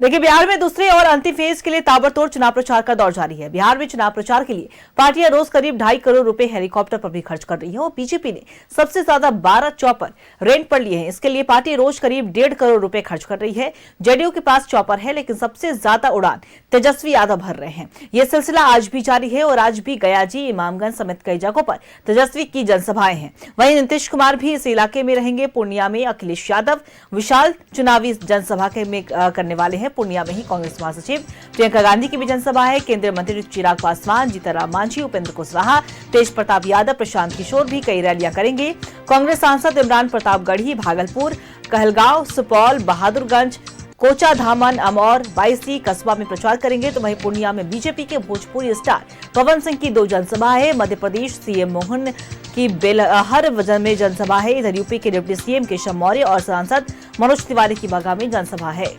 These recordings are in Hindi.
देखिए, बिहार में दूसरे और अंतिम फेज के लिए ताबड़तोड़ चुनाव प्रचार का दौर जारी है। बिहार में चुनाव प्रचार के लिए पार्टियां रोज करीब 2.5 करोड़ रुपए हेलीकॉप्टर पर भी खर्च कर रही है और बीजेपी ने सबसे ज्यादा 12 चॉपर रेंट पर लिए हैं। इसके लिए पार्टी रोज करीब 1.5 करोड़ रुपए खर्च कर रही है। जेडीयू के पास चॉपर है, लेकिन सबसे ज्यादा उड़ान तेजस्वी यादव भर रहे हैं। यह सिलसिला आज भी जारी है और आज भी गयाजी, इमामगंज समेत कई जगहों पर तेजस्वी की जनसभाएं हैं। वहीं नीतीश कुमार भी इस इलाके में रहेंगे। पूर्णिया में अखिलेश यादव विशाल चुनावी जनसभा करने वाले हैं। पूर्णिया में ही कांग्रेस महासचिव प्रियंका गांधी की भी जनसभा है। केंद्रीय मंत्री चिराग पासवान, जीतनराम मांझी, उपेंद्र कुशवाहा, तेज प्रताप यादव, प्रशांत किशोर भी कई रैलियां करेंगे। कांग्रेस सांसद इमरान प्रतापगढ़ी भागलपुर, कहलगांव, सुपौल, बहादुरगंज, कोचा धामन, अमौर, बायसी कस्बा में प्रचार करेंगे। तो वहीं पूर्णिया में बीजेपी के भोजपुरी स्टार पवन सिंह की 2 जनसभा है। मध्य प्रदेश सीएम मोहन की बेलहर में जनसभा है। इधर यूपी के डिप्टी सीएम केशव मौर्य और सांसद मनोज तिवारी की बागा में जनसभा है।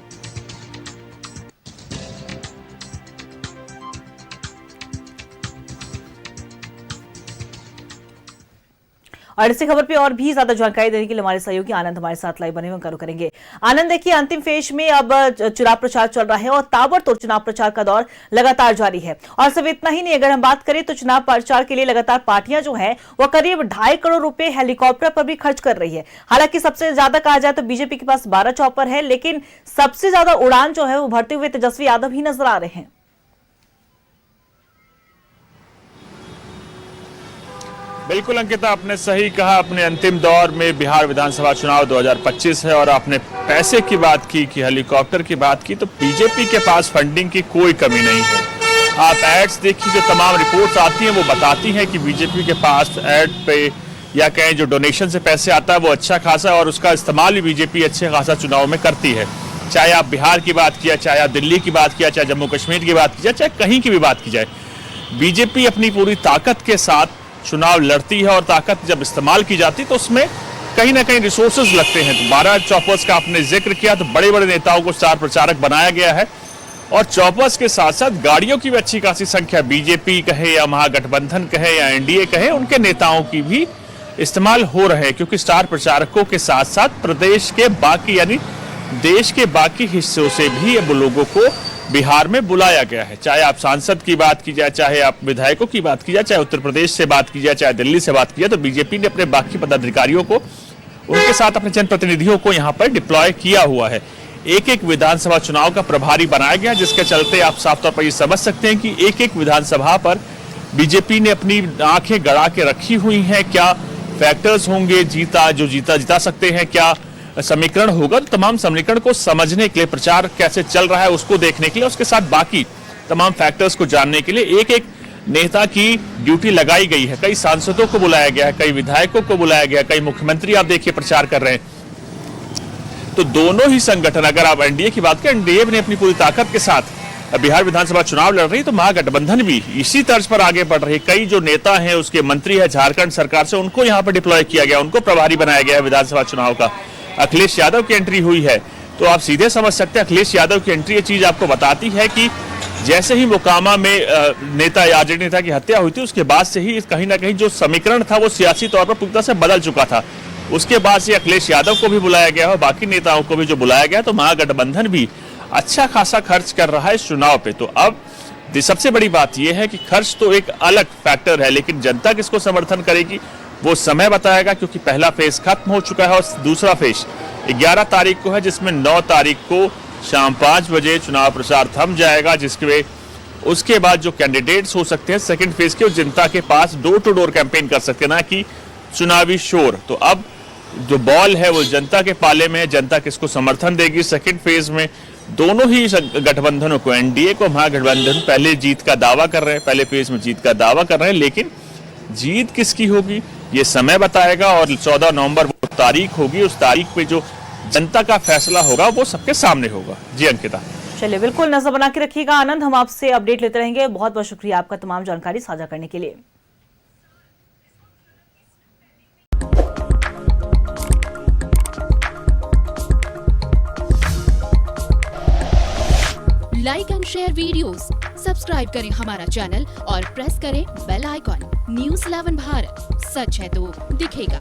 और इसी खबर पे और भी ज्यादा जानकारी देने के लिए हमारे सहयोगी आनंद हमारे साथ लाइव बने हुए करेंगे। आनंद, देखिए, अंतिम फेज में अब चुनाव प्रचार चल रहा है और ताबड़तोड़ चुनाव प्रचार का दौर लगातार जारी है। और सिर्फ इतना ही नहीं, अगर हम बात करें तो चुनाव प्रचार के लिए लगातार पार्टियां जो है वो करीब 2.5 करोड़ रुपए हेलीकॉप्टर पर भी खर्च कर रही है। हालांकि सबसे ज्यादा कहा जाए तो बीजेपी के पास 12 चॉपर है, लेकिन सबसे ज्यादा उड़ान जो है वो भरते हुए तेजस्वी यादव ही नजर आ रहे हैं। बिल्कुल अंकिता, आपने सही कहा। अपने अंतिम दौर में बिहार विधानसभा चुनाव 2025 है और आपने पैसे की बात की कि हेलीकॉप्टर की बात की, तो बीजेपी के पास फंडिंग की कोई कमी नहीं है। आप एड्स देखिए, जो तमाम रिपोर्ट्स आती हैं वो बताती हैं कि बीजेपी के पास एड पे या कहें जो डोनेशन से पैसे आता है वो अच्छा खासा, और उसका इस्तेमाल भी बीजेपी अच्छे खासा चुनाव में करती है। चाहे आप बिहार की बात किया, चाहे आप दिल्ली की बात किया, चाहे जम्मू कश्मीर की बात की जाए, चाहे कहीं की भी बात की जाए, बीजेपी अपनी पूरी ताकत के साथ चुनाव लड़ती है। और ताकत जब इस्तेमाल की जाती है तो उसमें कहीं ना कहीं रिसोर्सेज लगते हैं। तो 12 चॉपर्स का आपने जिक्र किया, तो बड़े बड़े नेताओं को स्टार प्रचारक बनाया गया है और चॉपर्स के साथ साथ गाड़ियों की भी अच्छी खासी संख्या, बीजेपी कहे या महागठबंधन कहे या एनडीए कहे, उनके नेताओं की भी इस्तेमाल हो रहे हैं। क्योंकि स्टार प्रचारकों के साथ साथ प्रदेश के बाकी यानी देश के बाकी हिस्सों से भी अब लोगों को बिहार में बुलाया गया है। चाहे आप सांसद की बात की जाए, चाहे आप विधायकों की बात की जाए, चाहे उत्तर प्रदेश से बात की जाए, चाहे दिल्ली से बात की जाए, तो बीजेपी ने अपने बाकी पदाधिकारियों को, उनके साथ अपने जनप्रतिनिधियों को यहाँ पर डिप्लॉय किया हुआ है। एक एक विधानसभा चुनाव का प्रभारी बनाया गया, जिसके चलते आप साफ तौर पर ये समझ सकते हैं कि एक एक विधानसभा पर बीजेपी ने अपनी आंखें गड़ा के रखी हुई हैं। क्या फैक्टर्स होंगे जिता सकते हैं, क्या समीकरण होगा, तमाम समीकरण को समझने के लिए, प्रचार कैसे चल रहा है उसको देखने के लिए, उसके साथ बाकी तमाम फैक्टर्स को जानने के लिए एक एक नेता की ड्यूटी लगाई गई है। कई सांसदों को बुलाया गया है, कई विधायकों को बुलाया गया, कई मुख्यमंत्री आप देखिए प्रचार कर रहे हैं। तो दोनों ही संगठन, अगर आप एनडीए की बात करें, एनडीए ने अपनी पूरी ताकत के साथ बिहार विधानसभा चुनाव लड़ रही है, तो महागठबंधन भी इसी तर्ज पर आगे बढ़ रही है। कई जो नेता हैं, उसके मंत्री है झारखंड सरकार से, उनको यहाँ पर डिप्लॉय किया गया, उनको प्रभारी बनाया गया है विधानसभा चुनाव का। अखिलेश यादव की एंट्री हुई है, तो आप सीधे समझ सकते हैं अखिलेश यादव की एंट्री। ये चीज आपको बताती है कि जैसे ही मोकामा में नेता आरजेडी नेता की हत्या हुई थी, उसके बाद से ही कहीं ना कहीं जो समीकरण था वो सियासी तौर पर पूरी तरह से बदल चुका था। उसके बाद से अखिलेश यादव को भी बुलाया गया और बाकी नेताओं को भी जो बुलाया गया, तो महागठबंधन भी अच्छा खासा खर्च कर रहा है इस चुनाव पे। तो अब सबसे बड़ी बात यह है कि खर्च तो एक अलग फैक्टर है, लेकिन जनता किसको समर्थन करेगी वो समय बताएगा। क्योंकि पहला फेज खत्म हो चुका है और दूसरा फेज 11 तारीख को है, जिसमें 9 तारीख को शाम 5 बजे चुनाव प्रचार थम जाएगा। उसके बाद जो कैंडिडेट्स हो सकते हैं सेकंड फेज के, जनता के पास डोर टू डोर कैंपेन कर सकते हैं, ना कि चुनावी शोर। तो अब जो बॉल है वो जनता के पाले में है, जनता किसको समर्थन देगी सेकंड फेज में। दोनों ही गठबंधनों को, एनडीए को महागठबंधन पहले जीत का दावा कर रहे हैं, पहले फेज में जीत का दावा कर रहे हैं, लेकिन जीत किसकी होगी ये समय बताएगा। और 14 नवंबर वो तारीख होगी, उस तारीख पे जो जनता का फैसला होगा वो सबके सामने होगा। जी अंकिता। चलिए, बिल्कुल नजर बना के रखिएगा आनंद, हम आपसे अपडेट लेते रहेंगे। बहुत बहुत शुक्रिया आपका तमाम जानकारी साझा करने के लिए। Like and share videos, subscribe करें हमारा चैनल और प्रेस करें बेल आइकॉन। न्यूज़ 11 भारत, सच है तो दिखेगा।